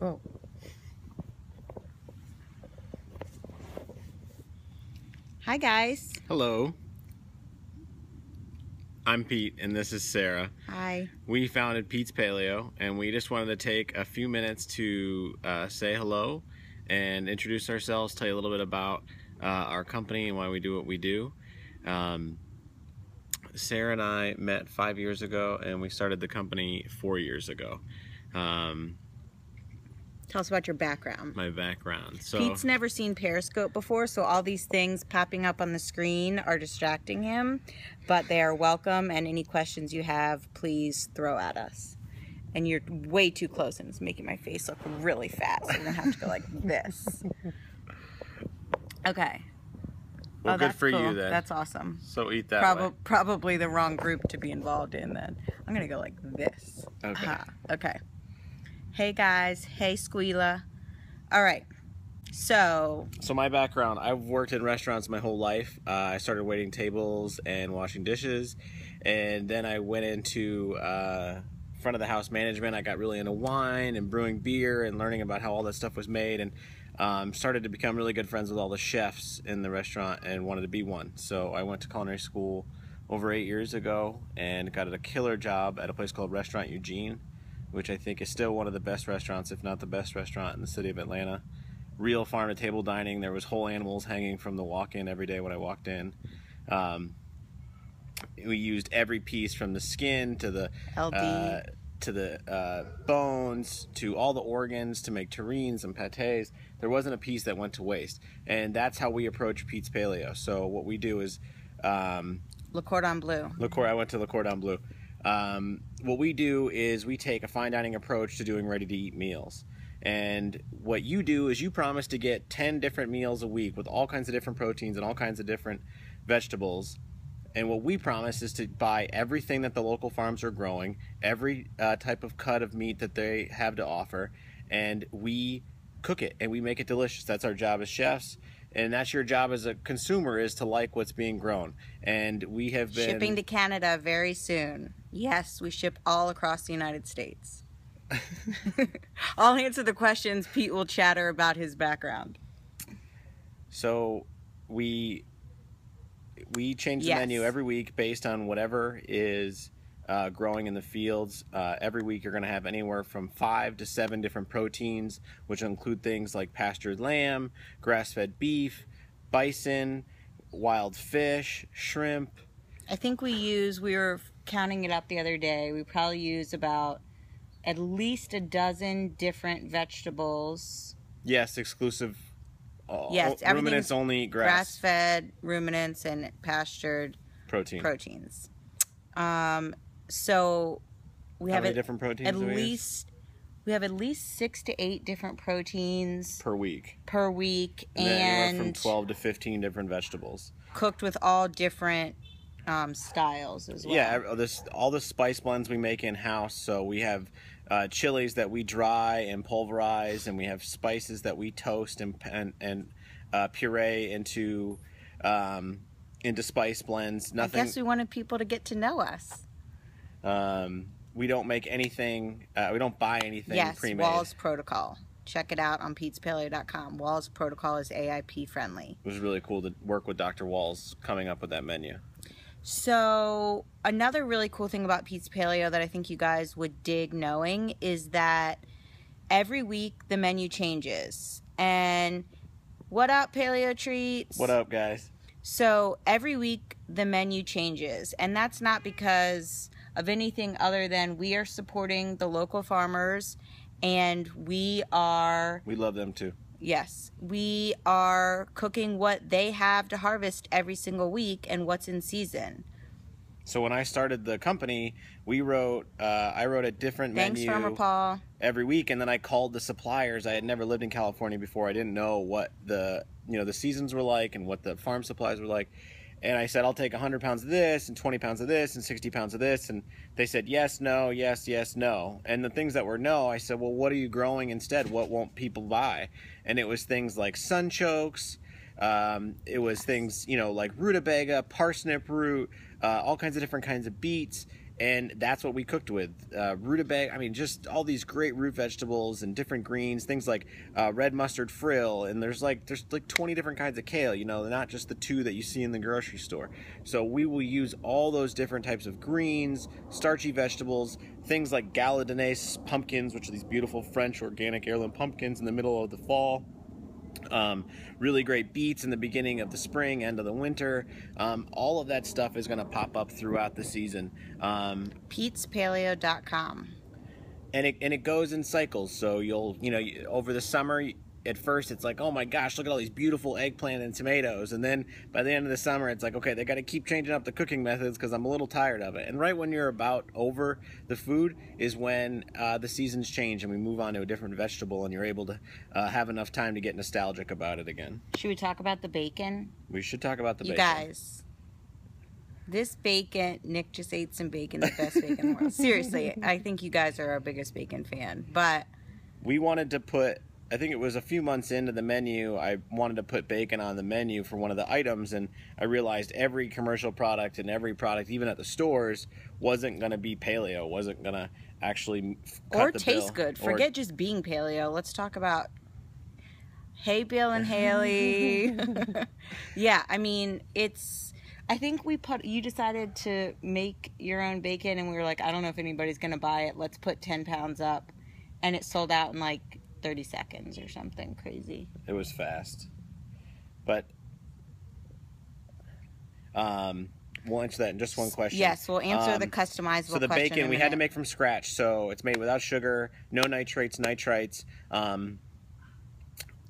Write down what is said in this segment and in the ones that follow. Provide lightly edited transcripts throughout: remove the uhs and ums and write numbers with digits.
Oh. Hi, guys. Hello. I'm Pete, and this is Sarah. Hi. We founded Pete's Paleo, and we just wanted to take a few minutes to say hello and introduce ourselves, tell you a little bit about our company and why we do what we do. Sarah and I met 5 years ago, and we started the company 4 years ago. Tell us about your background. My background. So Pete's never seen Periscope before, so all these things popping up on the screen are distracting him, but they are welcome, and any questions you have, please throw at us. And you're way too close, and it's making my face look really fat, so we're going to have to go like this. Okay. Well, good that's for cool. you then. That's awesome. So eat that way. Probably the wrong group to be involved in then. I'm going to go like this. Okay. Okay. Hey guys. Hey Squeala. All right. So my background, I've worked in restaurants my whole life. I started waiting tables and washing dishes, and then I went into front of the house management. I got really into wine and brewing beer and learning about how all that stuff was made, and started to become really good friends with all the chefs in the restaurant and wanted to be one. So I went to culinary school over 8 years ago and got a killer job at a place called Restaurant Eugene, which I think is still one of the best restaurants, if not the best restaurant in the city of Atlanta. Real farm-to-table dining. There was whole animals hanging from the walk-in every day when I walked in. We used every piece from the skin to the LD. To the bones, to all the organs, to make terrines and pâtés. There wasn't a piece that went to waste. And that's how we approach Pete's Paleo. So what we do is... Le Cordon Bleu. I went to Le Cordon Bleu. What we do is we take a fine dining approach to doing ready-to-eat meals. And what you do is you promise to get 10 different meals a week with all kinds of different proteins and all kinds of different vegetables. And what we promise is to buy everything that the local farms are growing, every type of cut of meat that they have to offer, and we cook it and we make it delicious. That's our job as chefs. And that's your job as a consumer, is to like what's being grown. And we have been... Shipping to Canada very soon. Yes, we ship all across the United States. I'll answer the questions. Pete will chatter about his background. So we change the menu every week based on whatever is growing in the fields. Every week you're going to have anywhere from 5 to 7 different proteins, which include things like pastured lamb, grass-fed beef, bison, wild fish, shrimp. I think we were counting it up the other day, we probably use about at least a dozen different vegetables. Yes, exclusive. Yes, ruminants only, grass-fed, ruminants, and pastured proteins. So we have many different proteins we have at least 6 to 8 different proteins per week. And anywhere from 12 to 15 different vegetables. Cooked with all different styles as well. Yeah, all the spice blends we make in-house. So we have chilies that we dry and pulverize, and we have spices that we toast and puree into spice blends. I guess we wanted people to get to know us. We don't make anything. We don't buy anything pre-made. Yes, Wall's Protocol. Check it out on Pete'sPaleo.com. Wall's Protocol is AIP friendly. It was really cool to work with Dr. Walls coming up with that menu. So another really cool thing about Pete's Paleo that I think you guys would dig knowing is that every week the menu changes. And what up, Paleo Treats? What up, guys? So every week the menu changes, and that's not because of anything other than we are supporting the local farmers, and we love them too. Yes, we are cooking what they have to harvest every single week and what's in season. So when I started the company, I wrote a different menu. Thanks, Farmer Paul. Every week, and then I called the suppliers. I had never lived in California before. I didn't know what the seasons were like and what the farm supplies were like. And I said, I'll take 100 pounds of this and 20 pounds of this and 60 pounds of this. And they said, yes, no, yes, yes, no. And the things that were no, I said, well, what are you growing instead? What won't people buy? And it was things like sunchokes. It was things, like rutabaga, parsnip root, all kinds of different kinds of beets. And that's what we cooked with. Rutabaga, I mean, just all these great root vegetables and different greens, things like red mustard frill, and there's like 20 different kinds of kale, you know, not just the 2 that you see in the grocery store. So we will use all those different types of greens, starchy vegetables, things like galadinese pumpkins, which are these beautiful French organic heirloom pumpkins in the middle of the fall. Really great beets in the beginning of the spring, end of the winter. All of that stuff is going to pop up throughout the season. PetesPaleo.com. And it goes in cycles. So you'll, you know, over the summer, at first it's like, oh my gosh, look at all these beautiful eggplant and tomatoes. And then by the end of the summer, it's like, okay, they got to keep changing up the cooking methods because I'm a little tired of it. And right when you're about over the food is when the seasons change and we move on to a different vegetable, and you're able to have enough time to get nostalgic about it again. Should we talk about the bacon? We should talk about the bacon. You guys, this bacon, Nick just ate some bacon, the best bacon in the world. Seriously, I think you guys are our biggest bacon fan. But we wanted to put, I think it was a few months into the menu, I wanted to put bacon on the menu for one of the items, and I realized every commercial product and every product, even at the stores, wasn't going to be paleo, wasn't going to actually cut or the taste bill. good. Forget just being paleo. Let's talk about, hey, Bill and Haley. Yeah, I mean, I think you decided to make your own bacon, and we were like, I don't know if anybody's going to buy it. Let's put 10 pounds up. And it sold out in like 30 seconds or something crazy. It was fast. But we'll answer that in just one question. Yes, we'll answer the customizable question. So the bacon we had to make from scratch. So it's made without sugar, no nitrates, nitrites.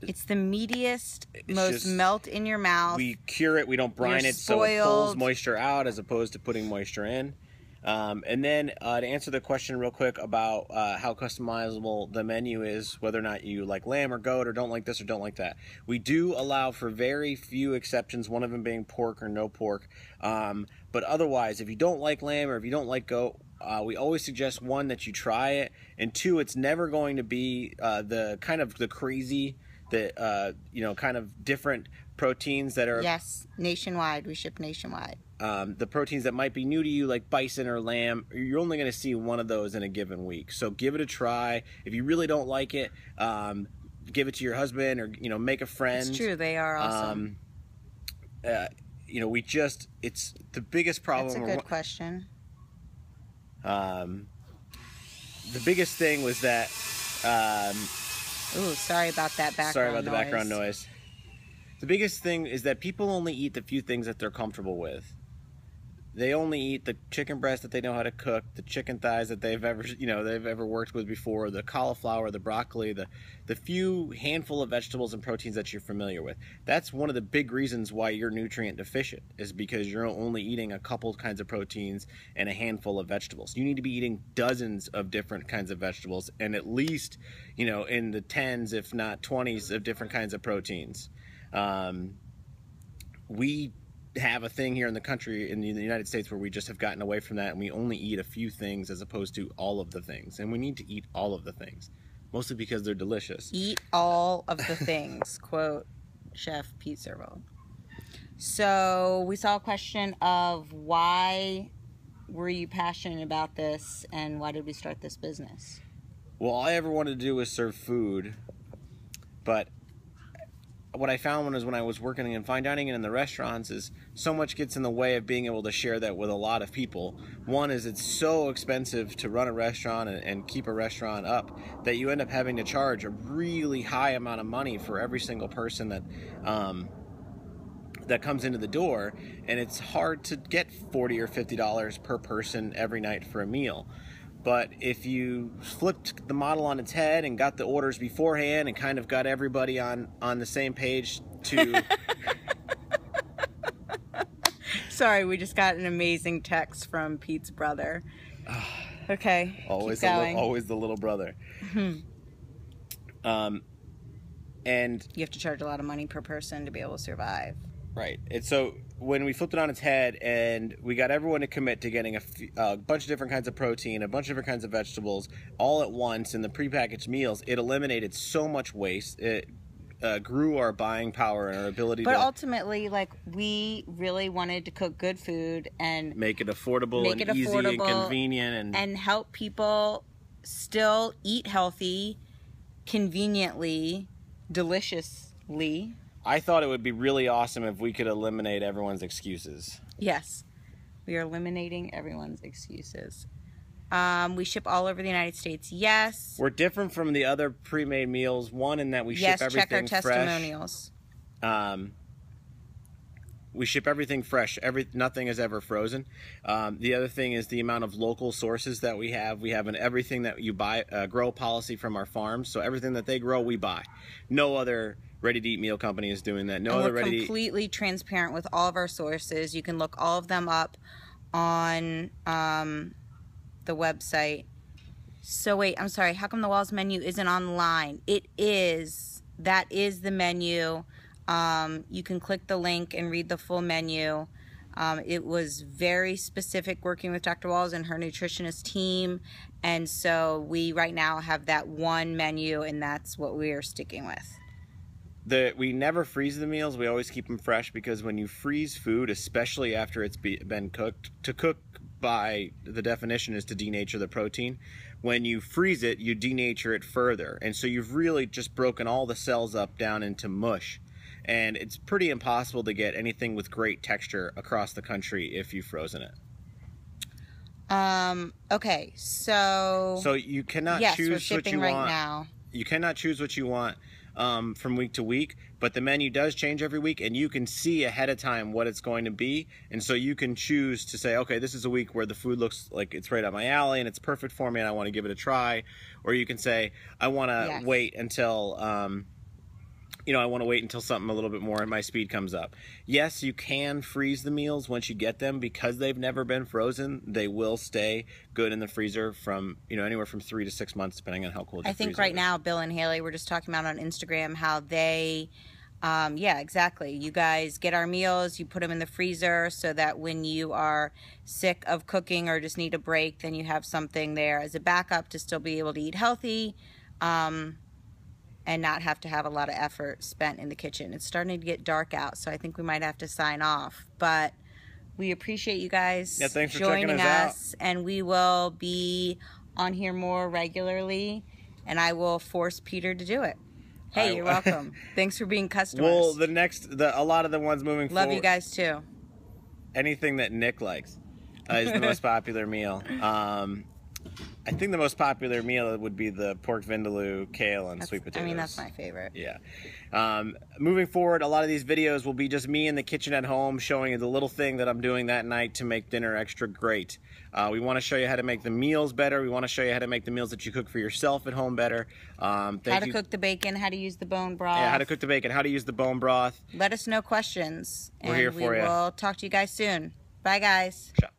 It's the meatiest, most melt in your mouth. We cure it. We don't brine it, so it pulls moisture out as opposed to putting moisture in. And then to answer the question real quick about how customizable the menu is, whether or not you like lamb or goat or don't like this or don't like that. We do allow for very few exceptions, one of them being pork or no pork. But otherwise, if you don't like lamb or if you don't like goat, we always suggest, one, that you try it, and two, it's never going to be the kind of the crazy, kind of different proteins that are... Yes, nationwide. We ship nationwide. The proteins that might be new to you, like bison or lamb, you're only going to see one of those in a given week. So give it a try. If you really don't like it, give it to your husband or, make a friend. It's true. They are awesome. It's the biggest problem. That's a good question. The biggest thing was that... Ooh, sorry about that background noise. Sorry about the background noise. The biggest thing is that people only eat the few things that they're comfortable with. They only eat the chicken breast that they know how to cook, the chicken thighs that they've ever worked with before, the cauliflower, the broccoli, the few handful of vegetables and proteins that you're familiar with. That's one of the big reasons why you're nutrient deficient, is because you're only eating a couple kinds of proteins and a handful of vegetables. You need to be eating dozens of different kinds of vegetables and at least, in the 10s, if not 20s of different kinds of proteins. We have a thing here in the country, in the United States, where we just have gotten away from that, and we only eat a few things as opposed to all of the things. And we need to eat all of the things, mostly because they're delicious. Eat all of the things, quote Chef Pete Servo. So we saw a question of why were you passionate about this, and why did we start this business? Well, all I ever wanted to do was serve food, but what I found when I was working in fine dining and in the restaurants is so much gets in the way of being able to share that with a lot of people. One is it's so expensive to run a restaurant and keep a restaurant up that you end up having to charge a really high amount of money for every single person that comes into the door, and it's hard to get $40 or $50 per person every night for a meal. But if you flipped the model on its head and got the orders beforehand and kind of got everybody on the same page to... Sorry, we just got an amazing text from Pete's brother. Okay, always keep going. Always the little brother. And you have to charge a lot of money per person to be able to survive. Right. And so when we flipped it on its head and we got everyone to commit to getting a bunch of different kinds of protein, a bunch of different kinds of vegetables all at once in the prepackaged meals, it eliminated so much waste. grew our buying power and our ability but to... ultimately, like, we really wanted to cook good food and make it affordable and easy and convenient. And help people still eat healthy, conveniently, deliciously. I thought it would be really awesome if we could eliminate everyone's excuses. Yes. We are eliminating everyone's excuses. We ship all over the United States. Yes. We're different from the other pre-made meals. One, in that we ship everything fresh. Check our testimonials. We ship everything fresh. Nothing is ever frozen. The other thing is the amount of local sources that we have. We have an everything that you buy grow policy from our farms. So everything that they grow, we buy. No other ready-to-eat meal company is doing that. No other ready-to-eat. We're completely transparent with all of our sources. You can look all of them up on the website. So wait, I'm sorry. How come the Walls menu isn't online? It is. That is the menu. You can click the link and read the full menu. It was very specific working with Dr. Walls and her nutritionist team. And so we right now have that one menu, and that's what we are sticking with. We never freeze the meals. We always keep them fresh, because when you freeze food, especially after it's been cooked, to cook by the definition is to denature the protein. When you freeze it, you denature it further. And so you've really just broken all the cells up down into mush. And it's pretty impossible to get anything with great texture across the country if you've frozen it. Okay, so you cannot choose what you want. Now. You cannot choose what you want from week to week, but the menu does change every week, and you can see ahead of time what it's going to be. And so you can choose to say, okay, this is a week where the food looks like it's right up my alley and it's perfect for me and I want to give it a try. Or you can say, I want to wait until I want to wait until something a little bit more and my speed comes up. Yes, you can freeze the meals once you get them, because they've never been frozen. They will stay good in the freezer from, anywhere from 3 to 6 months, depending on how cold your freezer is. I think right now, Bill and Haley were just talking about on Instagram how they, yeah, exactly. You guys get our meals, you put them in the freezer so that when you are sick of cooking or just need a break, then you have something there as a backup to still be able to eat healthy. And not have to have a lot of effort spent in the kitchen. It's starting to get dark out, so I think we might have to sign off. But we appreciate you guys joining us, and we will be on here more regularly, and I will force Peter to do it. Hey, you're welcome. Thanks for being customers. Well, a lot of the ones moving forward. Love you guys too. Anything that Nick likes is the most popular meal. I think the most popular meal would be the pork vindaloo, kale, and sweet potatoes. I mean, that's my favorite. Yeah. Moving forward, a lot of these videos will be just me in the kitchen at home showing you the little thing that I'm doing that night to make dinner extra great. We want to show you how to make the meals better. We want to show you how to make the meals that you cook for yourself at home better. How to cook the bacon, how to use the bone broth. Yeah, how to cook the bacon, how to use the bone broth. Let us know questions. We're here for you. We will talk to you guys soon. Bye, guys. Ciao.